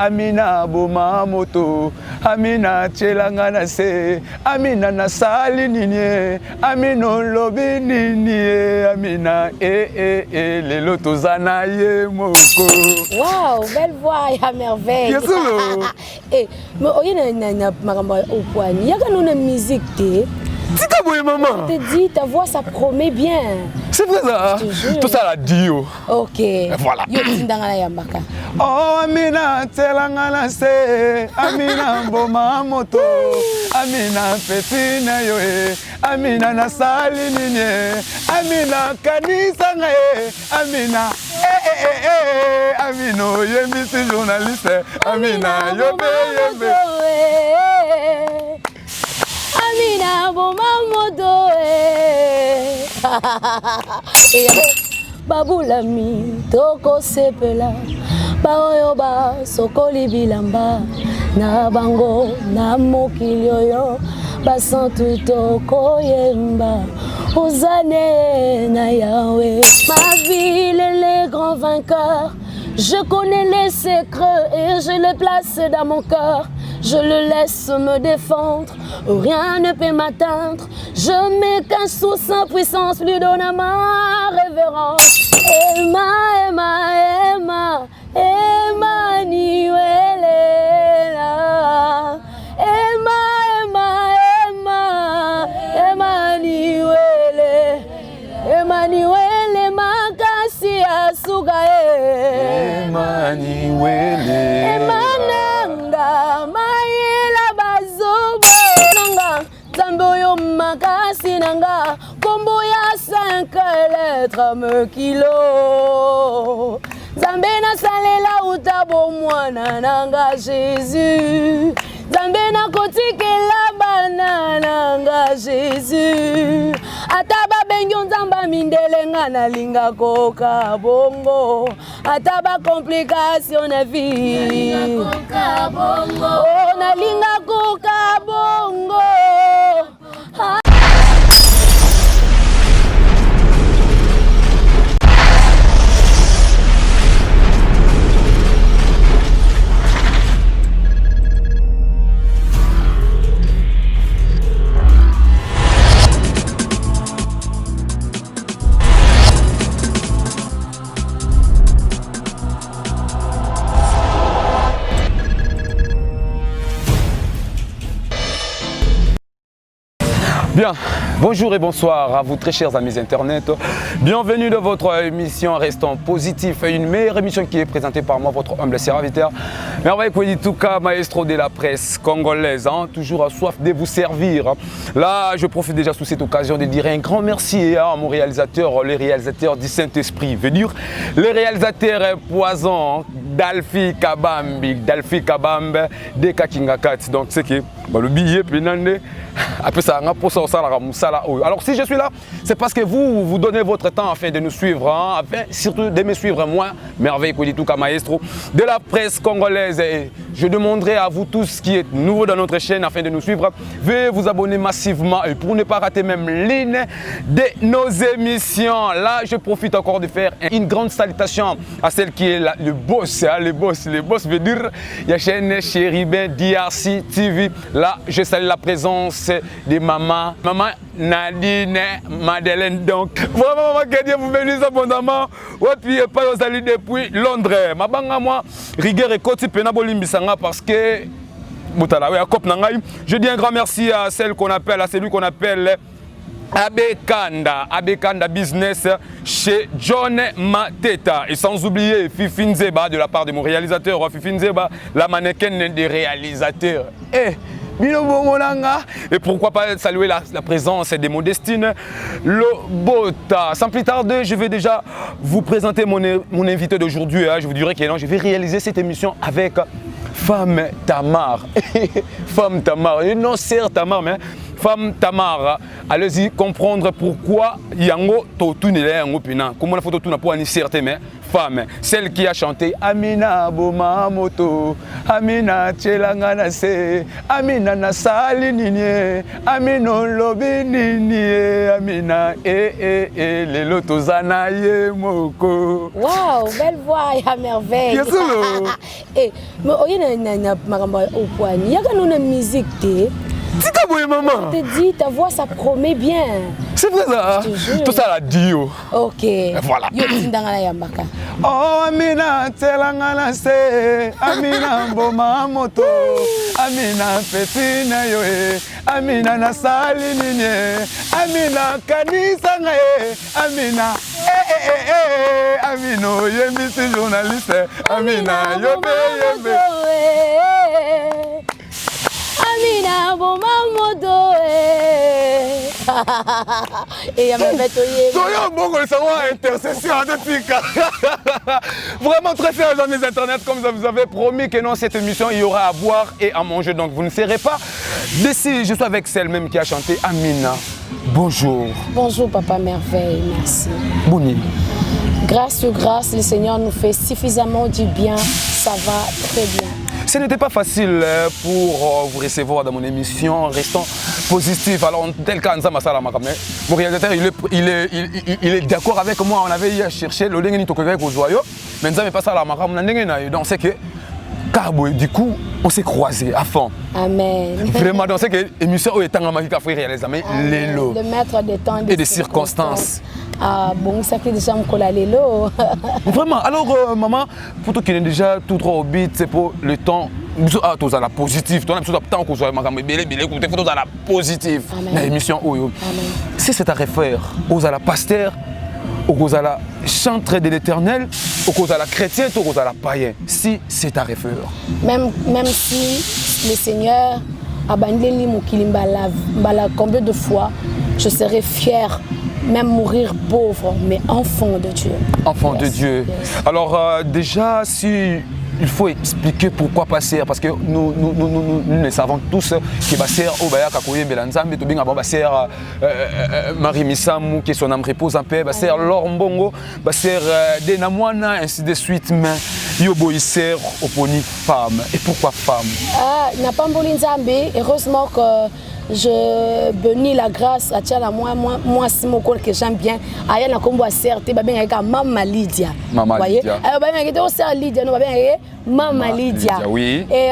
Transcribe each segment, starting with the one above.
Amina boma moto, Amina chelanga na se, Amina na sali nini, Amino lobi nini, Amina les lotozana ye moko. Wow, belle voix à merveille. Yes, Eh, mais oye na maramba au poignet, y a quand on musique té. Tika boye maman. Je te dis, ta voix ça promet bien. C'est vrai ça. Tout ça la dit yo. Ok. Voilà. Yo tindanga ya mbaka. Oh Amina telanga na se, Amina boma moto, Amina petina yo Amina na sali nini, Amina kanisa nga Amina Amino yemisi journaliste, Amina yobe Amina boma moto Babulami toko sepela Baoyo ba sokoli bilamba na bango na mokili oyo basantu toko yemba Osane na Yahweh. Ma ville est les grands vainqueurs. Je connais les secrets et je les place dans mon cœur. Je le laisse me défendre, rien ne peut m'atteindre. Je me cache sous sa puissance, lui donne à ma révérence. Emma, Emmanuel est là. Emmanuel, makasi asugae. Emmanuel. Emananga, mayela bazobo. Nanga, zamboyo makasi nanga. Kombo ya 5 lettres me kilo. Zambena salela utabo mwana nanga Jésus. Zambena kotikela bana nanga Jésus. Ataba benyo nzamba mindelenga na linga koka bongo. Ataba complication na vie. Na linga koka bongo. Oh, na linga koka bongo. Bien, bonjour et bonsoir à vous très chers amis internet. Bienvenue dans votre émission Restons Positifs, une meilleure émission qui est présentée par moi, votre humble serviteur. Merveille Koueditouka, maestro de la presse congolaise, toujours à soif de vous servir. Là, je profite déjà sous cette occasion de dire un grand merci à mon réalisateur, les réalisateurs du Saint-Esprit, veut dire les réalisateurs poison, Dalfi Kabambi, de Kakingakat. Donc c'est qui le billet, puis après ça, alors si je suis là, c'est parce que vous donnez votre temps afin de nous suivre, afin surtout de me suivre moi, Merveille Koueditouka Maestro, de la presse congolaise. Et je demanderai à vous tous qui êtes nouveaux dans notre chaîne afin de nous suivre, veuillez vous abonner massivement et pour ne pas rater même l'une de nos émissions. Là, je profite encore de faire une grande salutation à celle qui est le boss, le boss veut dire la chaîne Chéribin DRC TV. Là, je salue la présence de maman Nadine Madeleine. Donc, vraiment, maman, que Dieu vous bénisse abondamment. Ouais, puis, pas aux alliés depuis Londres. Ma banga, moi, rigueur et côté Penabolimbisanga parce que. Je dis un grand merci à celle qu'on appelle, à celui qu'on appelle Abekanda Business chez John Mateta. Et sans oublier Fifi Nzeba de la part de mon réalisateur, Fifi Nzeba, la mannequin des réalisateurs. Et pourquoi pas saluer la présence de Modestine Lobota. Sans plus tarder, je vais déjà vous présenter mon invité d'aujourd'hui. Je vous dirai que je vais réaliser cette émission avec Femme Tamar. Femme Tamar. Et non, c'est Tamar, mais Femme Tamar. Allez-y comprendre pourquoi Yango Totunele Yango Pina. Comment la photo Tuna pour une certaine femme, celle qui a chanté Amina Boma Moto, Amina chelanga na se Amina na sali nini Amino lobi nini Amina lelo tozana ye moko. Wow, belle voix à merveille. Yes, mais oye na magamba au point. Il y a quand une musique Tika boye maman. Je te dis, ta voix ça promet bien. C'est vrai ça. Tout ça la dio. Ok. Voilà. Yo tindanga yambaka. Oh Amina telanga na se Amina mboma moto Amina petina yo Amina na sali nini Amina kanisa ngae Amina Amino yembisi journaliste Amina yobe Amina Bomamodo et il y a même fait Soyons bon que le savoir intercession de Tika. Vraiment très fiers les amis internet, comme vous avez promis que dans cette émission il y aura à boire et à manger, donc vous ne serez pas déçus. Je suis avec celle-même qui a chanté Amina. Bonjour. Bonjour papa merveille, merci. Boni. Grâce sur grâce, le Seigneur nous fait suffisamment du bien, ça va très bien. Ce n'était pas facile pour vous recevoir dans mon émission, restons positifs. Alors, tel cas, mon réalisateur, il est d'accord avec moi. On avait cherché le lien au joyau, mais nous n'avons pas ça à la donc c'est que, du coup, on s'est croisés à fond. Amen. Vraiment, donc c'est que l'émission est en réalisé, mais le maître des temps et des circonstances. Ah bon, ça fait déjà un lelo. Vraiment, alors maman, pour toi qui est déjà tout trop au beat, c'est pour le temps. Ah, tout ça la positif. Toi, tu as tant que soit ma belle, écoutez, tout ça la positif. La émission Oyo. Si c'est à refaire, aux à la pasteur, aux à la chantre de l'Éternel, aux à la chrétienne, aux à la païen. Si c'est à refaire. Même si le Seigneur a bandé combien de fois, je serais fier. Même mourir pauvre, mais enfant de Dieu. Enfant de Dieu. Yes. Alors déjà, si il faut expliquer pourquoi passer, parce que nous le savons tous que passer au Baya Kakoye Belanzambe, to binga passer Marie Missamou, qui son âme repose en paix, passer Lorbongo, passer Denamwana, ainsi de suite, mais Yobo il sert au poni femme. Et pourquoi femme? Ah, n'a pas Nzambe, heureusement que je bénis la grâce à Tchala, moi si mon corps que j'aime bien, aïe na combo à certé, bah bien avec Maman Lydia. Maman Lydia. Bah bien avec aussi Lydia, nous bah bien avec Maman Lydia. Oui. Et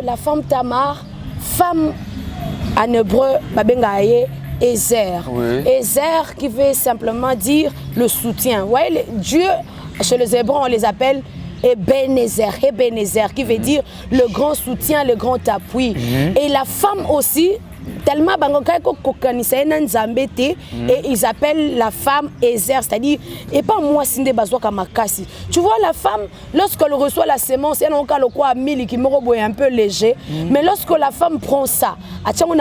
la femme Tamar, femme en hébreu, bah bien avec Ezer. Oui. Ezer qui veut simplement dire le soutien. Vous voyez, Dieu, chez les Hébreux, on les appelle Ebenezer, qui veut dire le grand soutien, le grand appui. Et la femme aussi, tellement et ils appellent la femme Ezer, c'est-à-dire, et pas moi, tu vois, la femme, lorsqu'elle reçoit la sémence, elle a encore le quoi qui me un peu léger, mais lorsque la femme prend ça,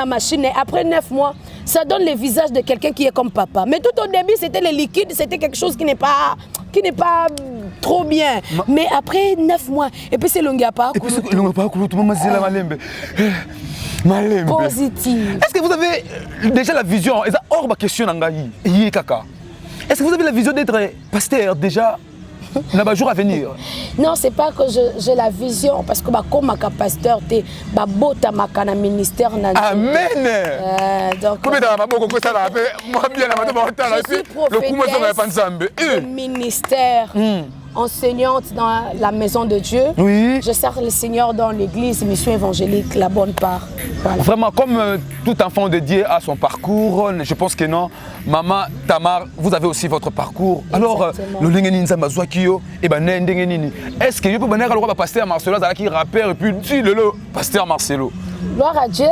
machine, après 9 mois, ça donne le visage de quelqu'un qui est comme papa. Mais tout au début, c'était le liquide, c'était quelque chose qui n'est pas trop bien. Mais après 9 mois, et puis c'est l'ongapa. Et puis c'est l'ongapa, tout le monde la malembe. Positive. Est-ce que vous avez déjà la vision? Hors ma question est-ce que vous avez la vision d'être pasteur déjà dans les jours à venir? Non, c'est pas que j'ai la vision, parce que comme ma pasteur, tu as un ministère. Amen. Donc, le ministère. Enseignante dans la maison de Dieu. Oui. Je sers le Seigneur dans l'église, mission évangélique, la bonne part. Voilà. Vraiment, comme tout enfant de Dieu a son parcours, je pense que non. Maman Tamar, vous avez aussi votre parcours. Alors, le Lengeninza Mazouakio, et ben Nendengenini. Est-ce que je peux venir à pasteur Marcelo, qui rappeur, et puis dis le pasteur Marcelo? Gloire à Dieu,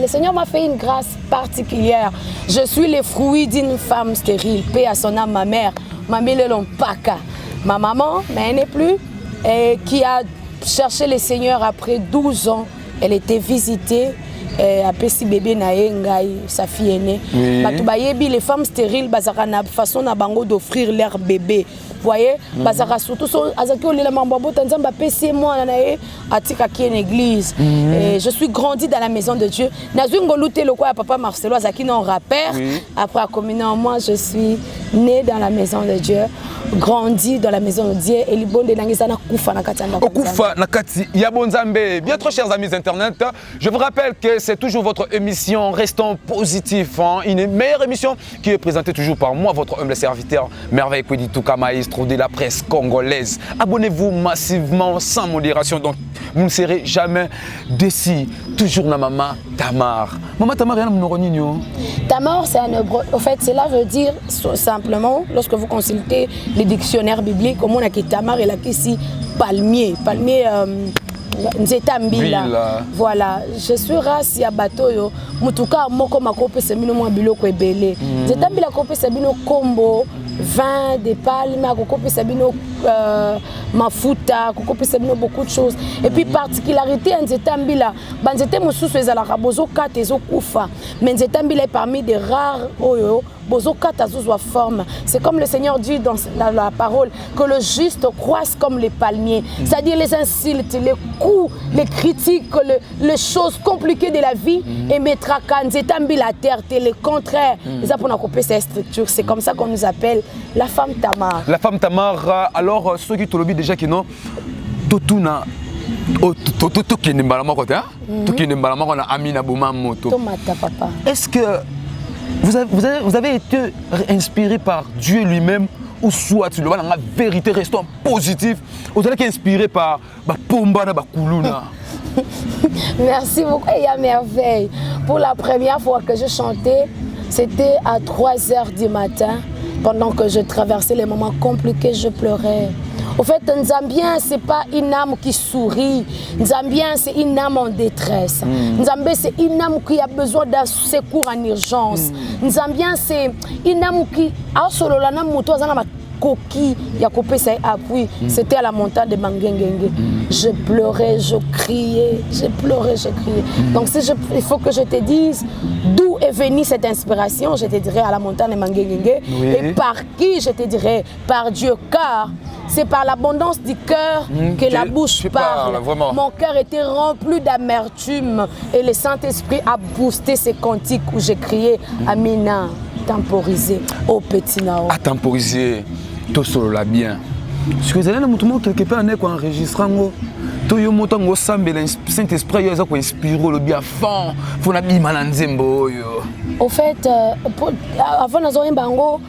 le Seigneur m'a fait une grâce particulière. Je suis le fruit d'une femme stérile. Paix à son âme, ma mère, Mamie Lelompaka. Ma maman, mais elle n'est plus, et qui a cherché le Seigneur après 12 ans. Elle était visitée, après si bébé naengai, sa fille aînée. Oui. Les femmes stériles, bazarana façon na bango d'offrir leur bébé. Vous voyez, bazara surtout azaki olila mambo tanzamba PC moi nae atika qui une église. Et je suis grandi dans la maison de Dieu. Nazungo luté le quoi papa Marcelo Azaki non rappeur. Après à communion en moi, je suis né dans la maison de Dieu, grandi dans la maison de Dieu et libonde nangizana kufa na kati ndako. Kufa na kati ya bonzambe. Bien trop chers amis internet, je vous rappelle que c'est toujours votre émission Restons Positifs, hein, une meilleure émission qui est présentée toujours par moi, votre humble serviteur Merveille Kwedituka, maestro de la presse congolaise. Abonnez-vous massivement sans modération, donc vous ne serez jamais déçus. Toujours na maman Tamar. Maman Tamar, rien à Tamar, c'est un hébreu. En fait, cela veut dire simplement, lorsque vous consultez les dictionnaires bibliques, comme on a qui Tamar et là qui si palmier, Nzetambila. Voilà, je suis race ya batoyo. Mutuka moko makope semino mwa biloko ebele. Nzetambila kope semino kombo vin de palme, kope semino mafuta, kope semino beaucoup de choses. Et puis particularité Nzetambila, banzete mususu ezalaka bozo kata ezo kufa. Mais Nzetambila est parmi des rares oyo bozo kata zozwa forme. C'est comme le Seigneur dit dans la parole que le juste croisse comme les palmiers. C'est-à-dire les insultes, les coups, les critiques, les choses compliquées de la vie et mettra kanzetambi la terre, le contraire. Ça pour nous couper cette structure. C'est comme ça qu'on nous appelle la femme Tamar. La femme Tamar, alors ceux qui te le disent déjà qui non, Totuna. Est-ce que vous avez été inspiré par Dieu lui-même ou soit tu le vois dans la vérité restant positif, vous avez été inspiré par Pomba na Bakuluna? Merci beaucoup, il y a merveille. Pour la première fois que je chantais, c'était à 3h du matin. Pendant que je traversais les moments compliqués, je pleurais. Au fait, Nzambien, ce n'est pas une âme qui sourit. Nzambien, c'est une âme en détresse. Nzambien, c'est une âme qui a besoin d'un secours en urgence. Nzambien, c'est une âme qui a solo la âme coquille, il a coupé ses appuis. C'était à la montagne de Mangengenge. Je pleurais, je criais, je pleurais, je criais. Donc il faut que je te dise d'où est venue cette inspiration. Je te dirais à la montagne de Mangengenge. Et par qui? Je te dirais par Dieu, car c'est par l'abondance du cœur que la bouche parle. Mon cœur était rempli d'amertume et le Saint-Esprit a boosté ces cantiques où j'ai crié Amina, temporisé, au petit Nao. À temporiser, tout cela bien. Ce que vous allez nous quelque part en enregistrant, tout le monde a semblé le Saint-Esprit a inspiré le bien fond. Faut n'abîmer malanzembo. Au fait, avant nous bango.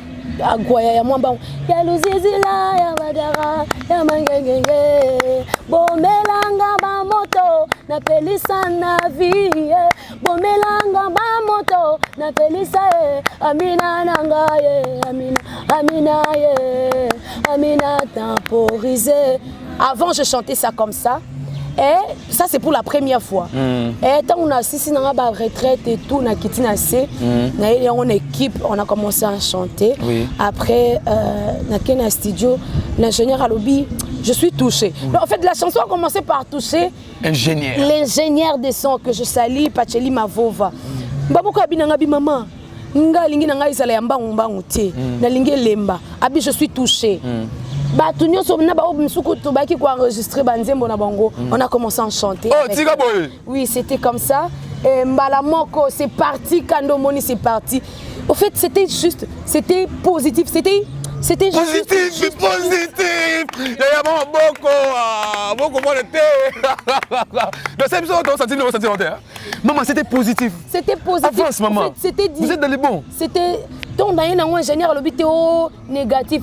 Agoya ya mwamba ya luzizila ya badara ya mangengenge bomelanga ba moto na pelisa na vie bomelanga ba moto na pelisa amina nangaye amina amina ye amina temporisé. Avant je chantais ça comme ça. Et ça c'est pour la première fois. Et quand on a assisté à la retraite et tout, on a quitté on équipe, on a commencé à chanter. Après, dans le studio, l'ingénieur a lobby, je suis touchée. En fait, la chanson a commencé par toucher l'ingénieur des sons que je salue, Pacheli Mavova. Baboko abinanga bi maman. Nga lingi nanga isala yamba mbangu te. Na lingi lemba. Abi je suis touchée. On a commencé à chanter. Oui, c'était comme ça. Et Mbalamoko, c'est parti. Kandomoni, c'est parti. Au fait, c'était juste, c'était positif. C'était positif, juste positif. Il y a beaucoup de thé. Dans cette émission, on sentit maman, c'était positif. C'était positif. Avance, maman. C'était dit. Vous êtes dans les bons. C'était donc dans un ingénieur l'hôpital négatif,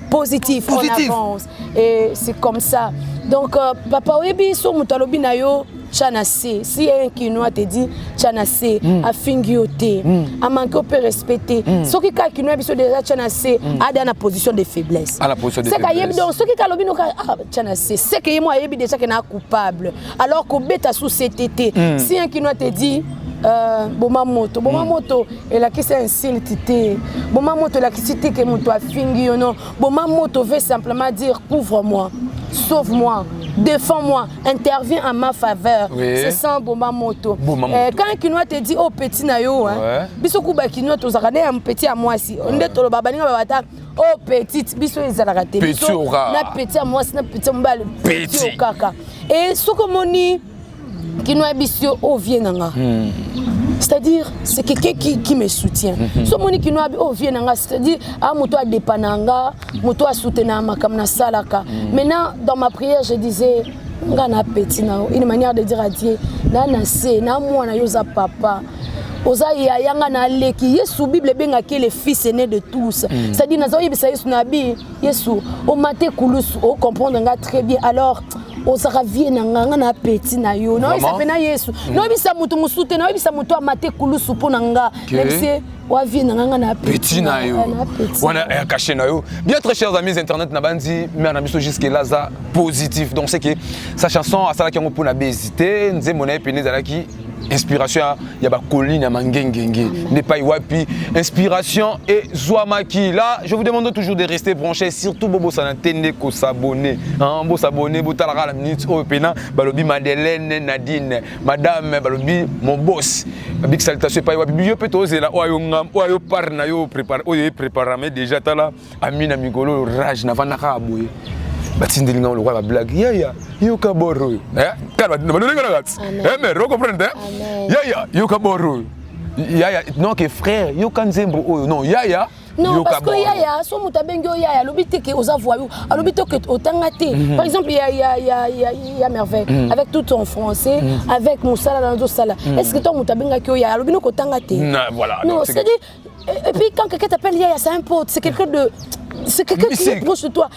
positif, on avance. Et c'est comme ça. Donc papa Webi so mutalobi na yo chanase. Si un Kinois te dit chanase, a fingioté, a manqué peut respecter. Ce qui ka Kinois biso déjà chanase a dans la position de faiblesse. À la position de faiblesse. C'est ka donc ce qui ka lobi no ka chanase, c'est que moi yebi déjà que na coupable. Alors que beta sous CTT. Si un Kinois te dit Boma moto et la qui c'est insulté Boma moto la qui cité que moto a fingi non Boma moto veut simplement dire couvre-moi, sauve-moi, défends-moi, interviens en ma faveur. Oui. C'est ça, Bomba Moto. Quand un Kinois te dit, oh petit nayo, biso kuba Kinois, tu as un petit à moi si. On est au babani, oh petite, biso ils ont raté. Petit au rat. Na petit à moi, c'est na petit mbal. Petit au kaka. Et ce que mon ni Kinois bisio au vienanga. C'est-à-dire, c'est quelqu'un qui me soutient. Ce moni qui nous a vienanga, c'est-à-dire, ah, moi toi dépananga, moi toi soutenir ma comme na salaka. Maintenant, dans ma prière, je disais, ngana petit na, une manière de dire à Dieu, na se, na moi na yoza papa. Oza ya yanga na leki Yesu Bible benga qui est le fils aîné de tous. C'est-à-dire, nazo yebisa Yesu nabi, Yesu, o mate kulusu, o comprendre nga très bien. Alors, ozaka vie na nganga na petit na yo no isa pena Yesu no bisa mutu musute no bisa mutu amate kulusu pona nga même si wa vie na nganga na petit na yo wana ya caché na yo. Bien très chers amis internet na bandi mais na biso jusque là ça positif donc c'est que sa chanson à ça qui on pour na hésiter nze mona epene zalaki inspiration ya ba colline ya mangengenge n'est pas wapi inspiration et Zwamaki. Là je vous demande toujours de rester branchés, surtout bobo ça n'entendez ko s'abonner hein bo s'abonner bo talaka la minute au pena balobi Madeleine Nadine madame balobi mon boss big salutation pas wapi yo peut oser là oyo ngam oyo par na yo prépare oyo préparer déjà tala amina migolo rage na vanaka aboye batindeli ngam le roi ba blague ya yo kaboro kalwa banonga na gat mais roko prendre ya yo kaboro ya non que frère yo kanzembo oyo non ya non parce que yaya so mutabengyo yaya lobite ke oza voyou alobite ke otangate par exemple il y a merveille avec tout en français avec Moussala dans sala est-ce que toi mutabenga ke yaya lobino ko tangate voilà non c'est dit et puis quand quelqu'un t'appelle yaya c'est un pote c'est quelqu'un de c'est quelqu'un qui est proche de toi.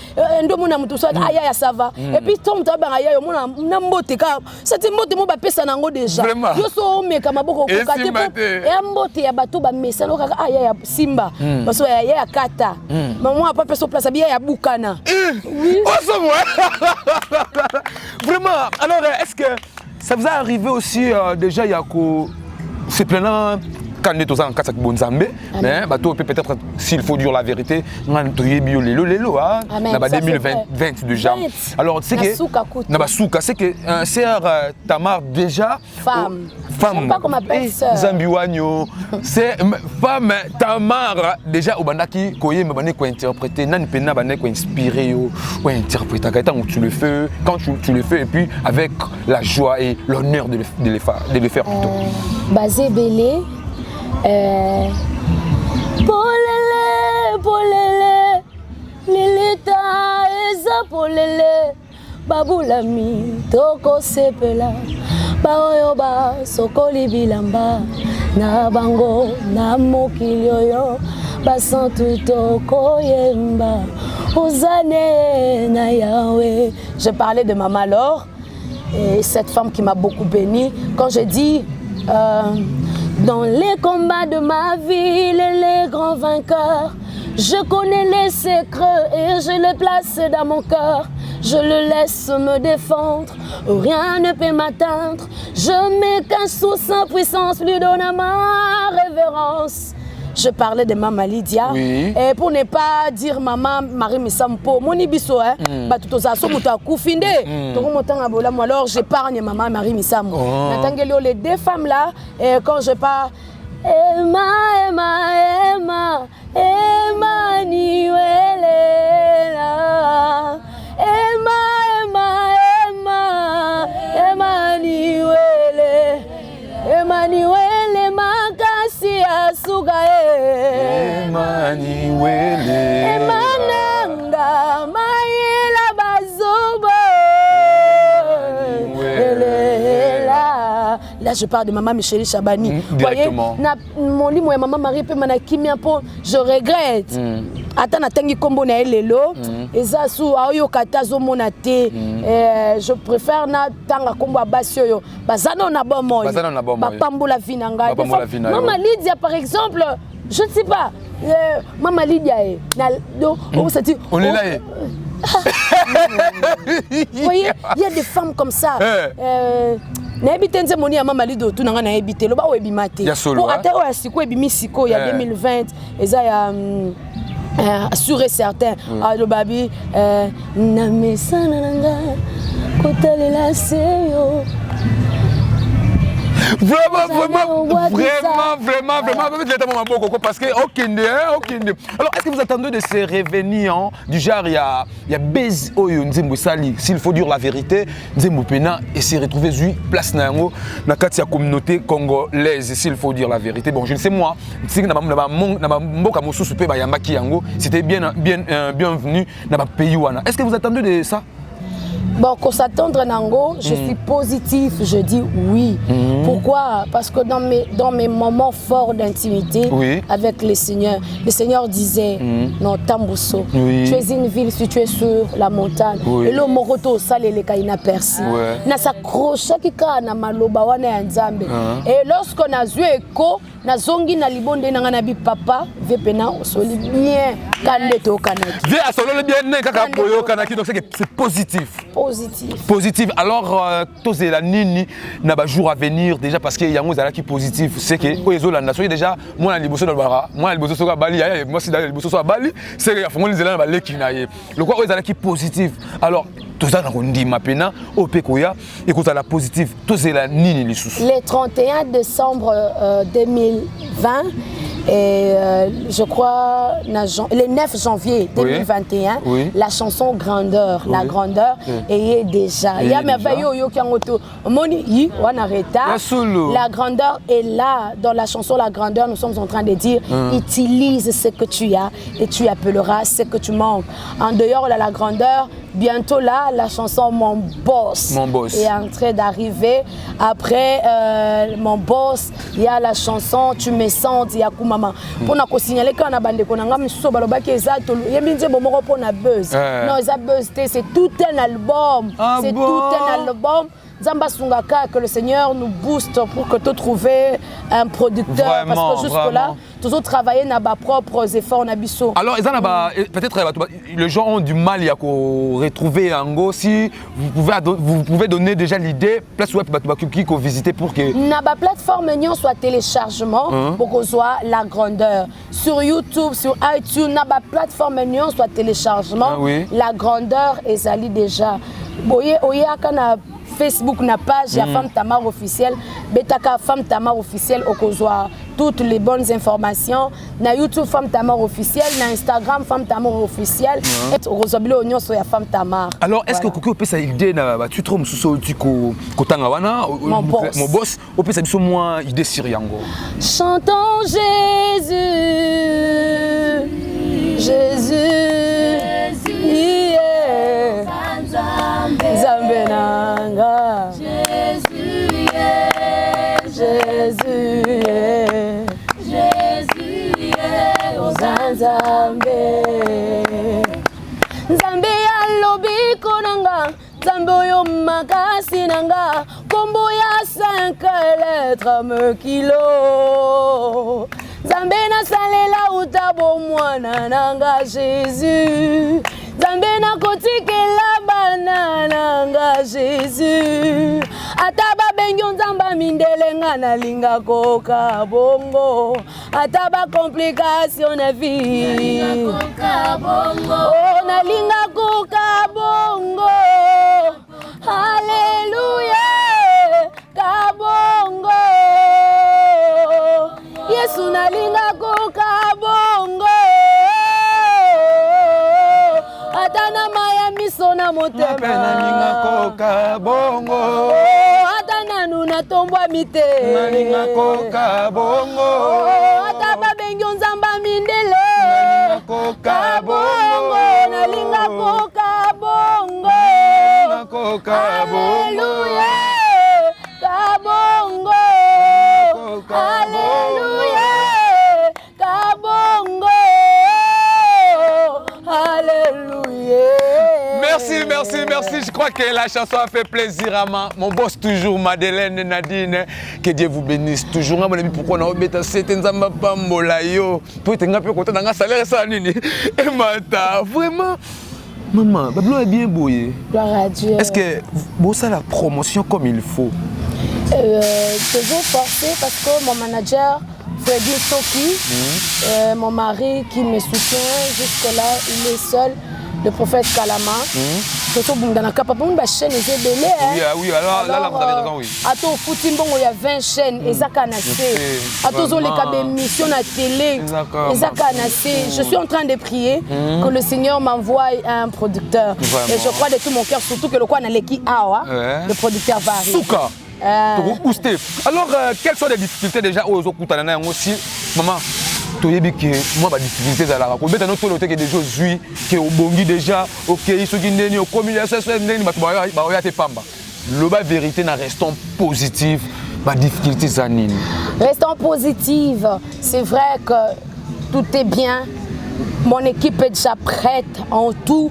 Ndomona mutu so aya ça va. Et puis tom ta banga ya mona na mbote ka. Cette mbote mo ba pesa nango déjà. Yo so meka maboko ko kate po. Et mbote ya bato ba mesa lo kaka aya ya simba. Parce que ya kata. Maman pas pesa place bien ya bukana. Oui. Vraiment. Alors est-ce que ça vous est arrivé aussi déjà yako c'est plein quand on est en cas de bonzambe, mais peut-être s'il faut dire la vérité, on a 2020 déjà. Alors c'est que Nabasuka, c'est que sœur Tamar déjà femme. Pas comme appelle sœur. Zambiwanyo, c'est femme Tamar déjà au bandaki koye mabane ko interpréter, nan pena bane ko inspirer yo, ko interpréter quand tu le fais, et puis avec la joie et l'honneur de le faire plutôt. Basé belé polele lilita eza polele babulami toko sepela baoyo ba sokoli bilamba na bango na mokili oyo basantu toko yemba ozane na Yahweh. Je parlais de Maman Laure et cette femme qui m'a beaucoup bénie quand je dis dans les combats de ma vie, les grands vainqueurs, je connais les secrets et je les place dans mon cœur. Je le laisse me défendre, rien ne peut m'atteindre. Je mets qu'un sous sans puissance, lui donne ma révérence. Je parlais de Maman Lydia, oui. Et pour ne pas dire Maman Marie Missampo, mon ibiso, alors j'épargne Maman Marie Missampo. Les deux femmes là, et quand je parle, Emmanuel, makasi asuga Emananga mayela bazobo Là je parle de Maman Micheli Chabani. Directement. Mon lit moi Maman Marie pe manaki je regrette. Ata na tangi kombo na elelo eza su ayo katazo monate je préfère na tanga kombo abasio yo bazano na bomoy ba pambola vinanga. Maman Lydia par exemple, je ne sais pas Maman Lydia on est là. Vous voyez, il y a des femmes comme ça. N'habitez moni à Maman Lydia tout n'anga na habité lo ba webimate. Pour atero ya siko ebimi siko ya 2020 eza ya sûr et certain. Le babi na mesana nanga kotalela seyo. Vraiment, parce que aucune. Alors, est-ce que vous attendez de ces revenants du genre, il y a Bez Oyo Nzembo Sali, s'il faut dire la vérité, Nzembo Pena et s'est retrouvé sur place na la communauté congolaise, s'il faut dire la vérité. Bon, je ne sais moi, c'était bienvenu dans le pays. Est-ce que vous attendez de ça? Bon, qu'on s'attendre Nango, je suis positif, je dis oui. Pourquoi? Parce que dans mes moments forts d'intimité avec le Seigneur disait, non, Tambousso, tu es une ville située sur la montagne. Et le Moroto, ça, les Kaina Persi. Na s'accroche qui na maloba wana ya Nzambe. Et lorsqu'on a vu écho, na zongi na libonde na nganabi papa, vepena osoli bien kande to kanaki. Vie a solo le bien né kaka boyo kanaki, donc c'est positif. Positif. Alors, tous la nini n'a pas jour à venir déjà parce qu'il y a un qui positif. C'est que la nation déjà moi la liboso dans bara, moi la liboso sur Bali, moi si la liboso sur Bali, c'est que font les élèves Bali qui naïe. Le quoi ils qui positif. Alors tout ça on dit maintenant au Pekoya et que ça la positif. Tous la nini les sous. Le 31 décembre 2020 et je crois le 9 janvier 2021 la chanson Grandeur, la grandeur est déjà. Il y a merveilleux qui ont la grandeur est là dans la chanson La Grandeur. Nous sommes en train de dire utilise ce que tu as et tu appelleras ce que tu manques. En dehors de la grandeur, bientôt là, la chanson Mon Boss est en train d'arriver. Après Mon Boss, il y a la chanson Tu me sens, Yakumama. Pour nous signaler qu'on a bandé qu'on a mis sur balobaki exact. Il y a bien dit bon pour na buzz. Non, ça buzz c'est tout un album. C'est tout un album. Zamba Sungaka, que le Seigneur nous booste pour que tu trouves un producteur. Vraiment, parce que jusque-là, toujours travailler dans nos propres efforts. Alors, peut-être les gens ont du mal à retrouver en go. Si vous pouvez donner déjà l'idée, place web qui visiter pour que. Na ba plateforme soit téléchargement pour qu'on soit La Grandeur. Sur YouTube, sur iTunes, na ba plateforme soit téléchargement. La Grandeur est allée déjà. Boye kana Facebook na page ya Femme Tamar officielle, Betaka Femme Tamar officielle au Kozwa toutes les bonnes informations. Na YouTube Femme Tamar officielle, na Instagram Femme Tamar officielle et Rosabilo Oignon sur ya Femme Tamar. Alors est-ce que Koko peut ça idée na tu trouves mususo tu ko tanga wana mon boss au peut ça biso moi idée siriango. Chantons Jésus yeah. Nzambe nanga Jésus Nzambe alobi konanga Nzambe oyo makasi nanga kombo ya 5 lettres me kilo Nzambe nasalela utabo mwana nanga Jésus Nzambe nakotikela bana nanga Jésus Ataba benyo nzamba mindele ngana linga koka bongo Ataba complication na vie Oh na linga koka bongo Alléluia kabongo Yesu na linga koka bongo Atana maya misona motema linga koka bongo Atana nuna tombwa mite linga koka bongo Ataba bengyo nzamba mindele linga koka bongo na linga koka bongo linga koka bongo kabongo Alléluia kabongo Alléluia. Merci. Je crois que la chanson a fait plaisir à mon boss toujours, Madeleine Nadine. Que Dieu vous bénisse toujours. Mon ami, pourquoi on a mis cette nzamba pambola yo? Pour être un peu content dans un salaire ça nini. Et mata, vraiment. Maman, Babylon est bien beau. Gloire à Dieu. Est-ce que vous savez la promotion comme il faut? Toujours forcé parce que mon manager Freddy Soki, mon mari qui me soutient jusque-là, il est seul. le prophète Kalama. Toto Bundanaka, papa, on va chaîne et belé. Oui, alors là, vous avez raison, oui. Ato Foutimbo, il y a 20 chaînes, et ça canassé. Ato Zo les cabés mission à télé, et ça canassé. Je suis en train de prier que le Seigneur m'envoie un producteur. Et je crois de tout mon cœur, surtout que le quoi n'a l'équipe Awa, le producteur va arriver. Souka. Alors, quelles sont les difficultés déjà aux Okutanana aussi, maman? Moi, ma difficulté, c'est la raconter. Maintenant, tout le temps que des choses jouent, que au bongi déjà, ok, ils sont guinéens, au commun, ça c'est le bas vérité, n'a restant positif, ma difficulté, c'est nini. Restons positive. C'est vrai que tout est bien. Mon équipe est déjà prête en tout.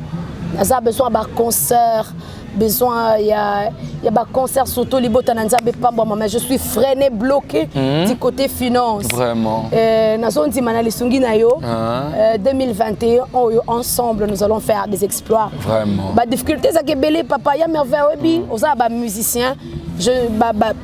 Nous avons besoin d'un concert. Besoin, il y a un concert surtout mais je suis freiné, bloqué du côté finance. Vraiment. 2021, ensemble, nous allons faire des exploits. Vraiment. La difficulté, c'est que Belé, papa, il y a merveilleux, on a des musiciens. Je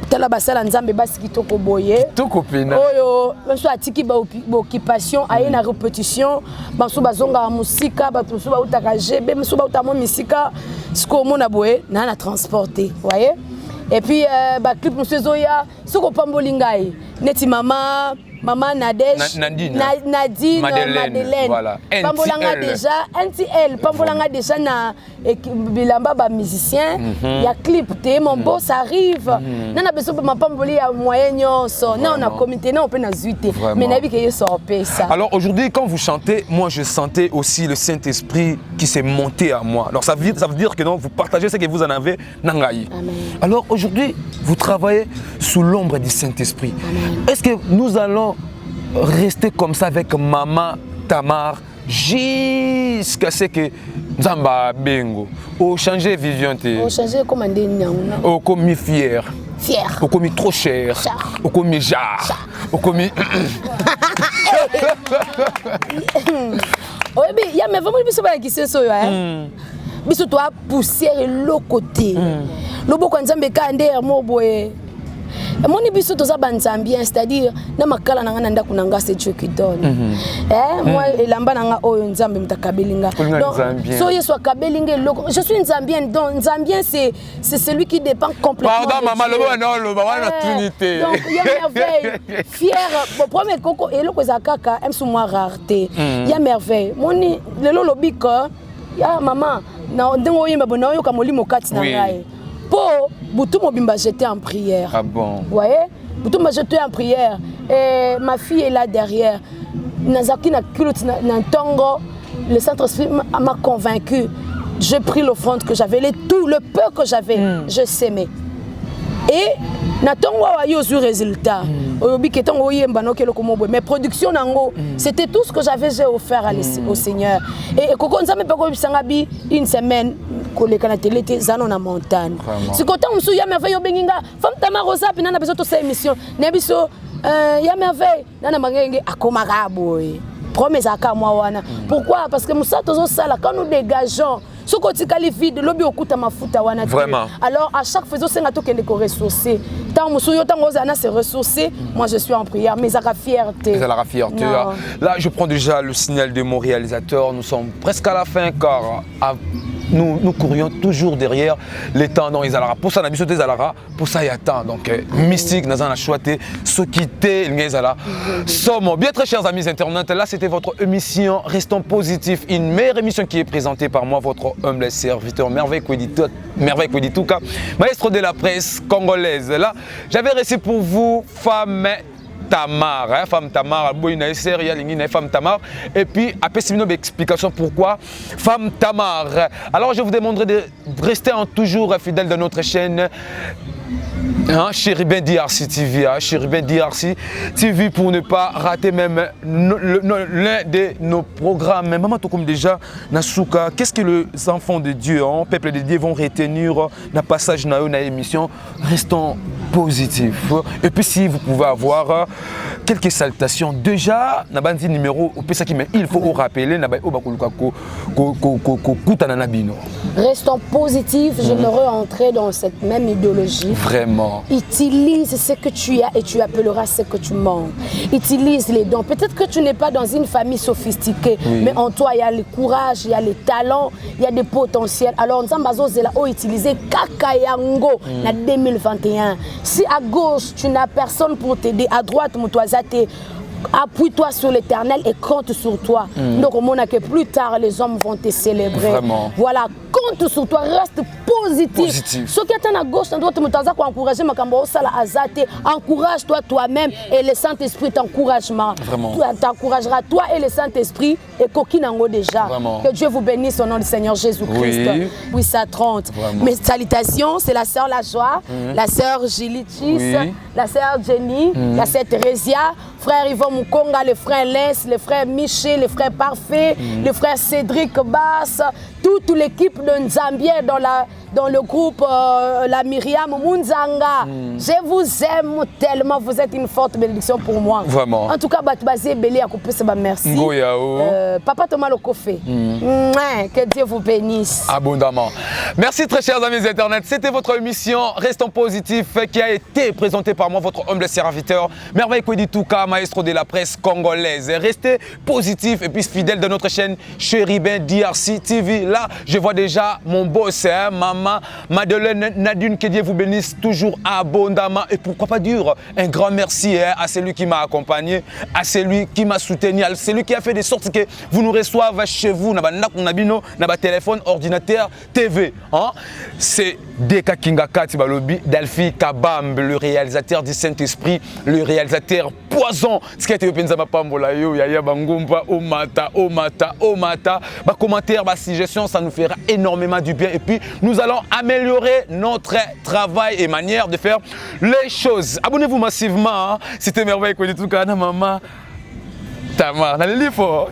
tel abasala nzambe basi kitoko boye to copine oyo monsieur atiki ba occupation aye na répétition baso bazonga musika bato so ba utaka GB monsieur ba utamo misika siko mona boye na transporter voyez et puis ba clip monsieur Zoya soko pambolingai neti mama Nadine, Madeleine. Voilà. Pambolanga déjà, NTL, Pambolanga déjà na bilamba ba musicien, il y a clip mon boss arrive. Non a besoin de ma pamboli à moyen nyonso. Non on a comité, non on peut na zuiter. Mais nabi que sort ça. Alors aujourd'hui quand vous chantez, moi je sentais aussi le Saint-Esprit qui s'est monté à moi. Alors ça veut dire que non, vous partagez ce que vous en avez nangaï. Alors aujourd'hui, vous travaillez sous l'ombre du Saint-Esprit. Est-ce que nous allons rester comme ça avec maman Tamar jusqu'à ce que Nzamba Bengo au changer vision te au changer comme un déniaouna au commis fier au commis trop cher au commis jar au commis oui mais il y a mais vraiment biso ba qui c'est ça hein biso toi poussière et l'autre côté le boko Nzambe ka ndere mo boye. Mon ibiso toza banzambien, c'est-à-dire na makala nanga nanda kunanga c'est Dieu qui donne. Moi elamba nanga oyo Nzambe mtakabelinga. Donc so yeso kabelinga loko. Je suis Nzambien donc Nzambien c'est celui qui dépend complètement. Pardon maman le wana trinité. Donc il y a merveille. Fier bon premier koko eloko zakaka aime sous moi rareté. Il y a merveille. Moni lelo lobiko ya maman na ndengo yemba bona yo kamoli mokati na ngai. Pour Boutou Mobimba j'étais en prière. Ah bon? Vous voyez? Boutou Mobimba j'étais en prière. Et ma fille est là derrière. Nazaki na culotte na tongo. Le Saint-Esprit m'a convaincu. J'ai pris l'offrande que j'avais, tout le peu que j'avais, je s'aimais. Et j'ai résultat. Mes productions, c'était tout ce que j'avais offert au Seigneur. Et une semaine, la télé était dans la montagne. C'est quand on me dit, femme Tamar Rosa, puis on a besoin de cette émission. Il y a merveille. Pourquoi? Parce que nous quand nous dégageons, ce côté vide, lobby au mafuta wana. Vraiment. Alors à chaque fois, c'est un ressourcé. Tant que se ressourcer, moi je suis en prière, mais ça la fierté. Ça la fierté. Là, je prends déjà le signal de mon réalisateur. Nous sommes presque à la fin car nous courions toujours derrière les tendons. Pour ça, pour ça, il y a temps. Donc, mystique, nous avons choisi ce qui était bien très chers amis internautes, là c'était votre émission Restons Positifs, une meilleure émission qui est présentée par moi, votre humble serviteur Merveille Kwedituka, maestro de la presse congolaise. Là, j'avais reçu pour vous Femme Tamar, Femme Tamar, Femme Tamar, et puis après c'est une explication pourquoi Femme Tamar. Alors je vous demanderai de rester toujours fidèle de notre chaîne. Chérubin DRC TV, Chérubin DRC TV pour ne pas rater même l'un de nos programmes. Maman, tout comme déjà, Nasuka, qu'est-ce que les enfants de Dieu, peuple de Dieu vont retenir dans passage dans l'émission? Restons positifs. Et puis si vous pouvez avoir quelques salutations, déjà, Nabandi numéro, il faut rappeler, restons positifs, je me re-entrer dans cette même idéologie. Vraiment. Utilise ce que tu as et tu appelleras ce que tu manques. Utilise les dons. Peut-être que tu n'es pas dans une famille sophistiquée, mais en toi, il y a le courage, il y a les talents, il y a des potentiels. Alors, nous avons utilisé Kakayango en 2021. Si à gauche, tu n'as personne pour t'aider, à droite, appuie-toi sur l'Éternel et compte sur toi. Donc, on a que plus tard, les hommes vont te célébrer. Vraiment. Voilà, compte sur toi, reste positif. Ce qui est à gauche, encourage-toi toi-même et le Saint-Esprit t'encouragera. T'encouragera toi et le Saint-Esprit et Kokinango déjà. Vraiment. Que Dieu vous bénisse au nom du Seigneur Jésus-Christ. Oui, ça 30. Mes salutations, c'est la sœur La Joie, la sœur Gilitis, la sœur Jenny, la sœur Thérésia, frère Yvon Mukonga, le frère Les, le frère Miché, le frère Parfait, le frère Cédric Bass, toute l'équipe de Nzambie dans le groupe la Myriam Munzanga. Je vous aime tellement, vous êtes une forte bénédiction pour moi. Vraiment. En tout cas, Batbazé Belé a coupé, merci. Papa Thomas Lokofé. Que Dieu vous bénisse. Abondamment. Merci très chers amis Internet. C'était votre émission Restons Positifs qui a été présentée par moi, votre humble serviteur, Merveille Kwedituka, maestro de la presse congolaise. Restez positifs et puis fidèles de notre chaîne Chérubin DRC TV. Là, je vois déjà mon boss, maman Madeleine Nadine, que Dieu vous bénisse toujours abondamment. Et pourquoi pas dire un grand merci à celui qui m'a accompagné, à celui qui m'a soutenu, à celui qui a fait de sorte que vous nous reçoivez chez vous, dans votre téléphone, ordinateur, TV. C'est Deka Kingakati Balobi, Dalfi Kabambe, le réalisateur du Saint-Esprit, le réalisateur Poison. Ce qui a été Penzama Pambola, Yaya Bangumba, Omata. Commentaire, suggestion, ça nous fera énormément du bien. Et puis, nous allons améliorer notre travail et manière de faire les choses. Abonnez-vous massivement. C'était Merveille Kwedituka, maman. Tamar, n'allez fort.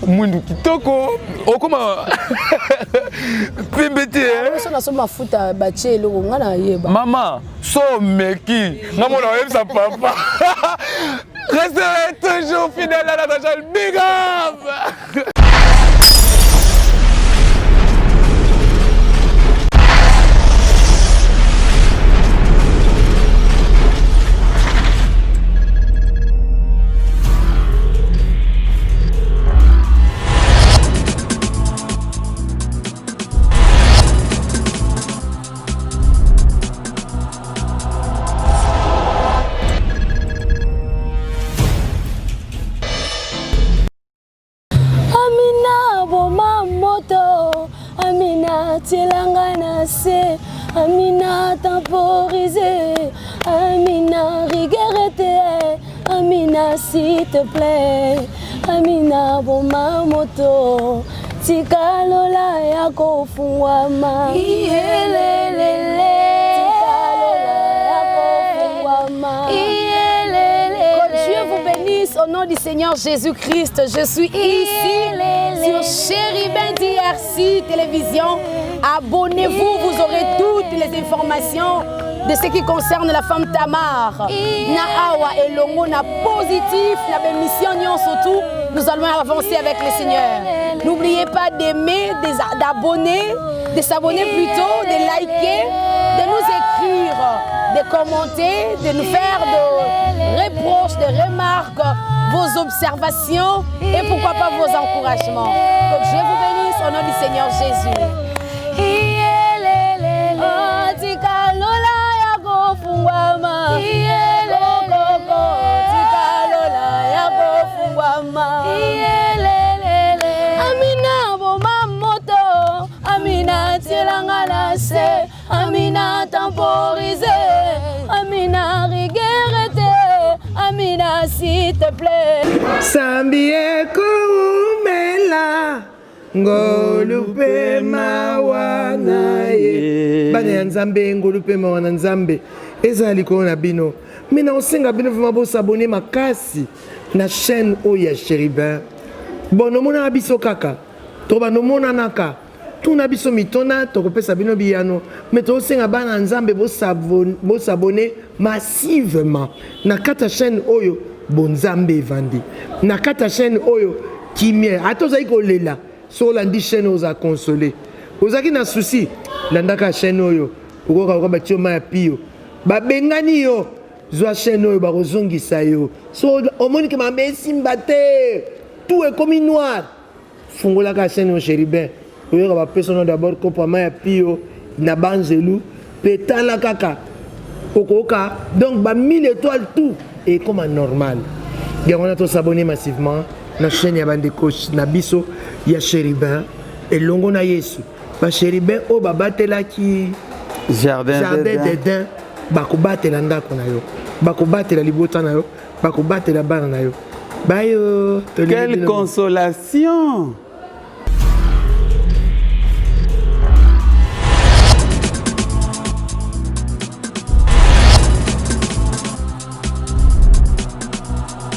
Mundu kitoko. Oh comment? Pimbete. Maman, so meki. Maman, on aime sa papa. Restez toujours fidèles à la chaîne. Big up. Amina temporisé, Amina rigueureté, Amina s'il te plaît, Amina boma moto, tikalola ya kofuama, iyelelele, tikalola ya kofuama, iyelelele. Que Dieu vous bénisse au nom du Seigneur Jésus-Christ. Je suis ici sur Chérubin DRC Télévision. Abonnez-vous, vous aurez toutes les informations de ce qui concerne la femme Tamar. Na awa et longo na positif, na bémission surtout. Nous allons avancer avec le Seigneur. N'oubliez pas d'aimer, d'abonner, de s'abonner plutôt, de liker, de nous écrire, de commenter, de nous faire de reproches, de remarques, vos observations et pourquoi pas vos encouragements. Que Dieu vous bénisse au nom du Seigneur Jésus. Amina boma moto, Amina tilangana se, Amina temporisé, Amina rigueureté, Amina s'il te plaît. Sambie kumela ngolupe mawana ye bana ya Nzambe ngolupe mawana Nzambe ezali kona bino mina osenga bino vraiment bo s'abonner makasi na chaîne oya Chérubin bono mona biso kaka to bano mona naka tuna biso mitona to kopesa bino biyano mais to osenga bana Nzambe bo s'abonner massivement na kata chaîne oyo bonzambe vandi na kata chaîne oyo kimie atozai ko lela so landi chaîne oza consoler ozaki na souci landaka chaîne oyo okoka ko batio ma pio babengani yo zwa chaîne oyo bakozongisa yo so omoni ke mabe esimba te tout est comme noir fungolaka chaîne oyo Chérubin oyoka bapesa no d'abord kopama ya pio na banzelu petala kaka okoka donc ba 1000 étoiles tout et comme normal yango na to s'abonner massivement na chaîne ya bandeko na biso ya Chérubin elongo na Yesu ba Chérubin o babatelaki jardin d'Éden bakobatela ndako na yo bakobatela libota na yo bakobatela bana na yo bayo quelle consolation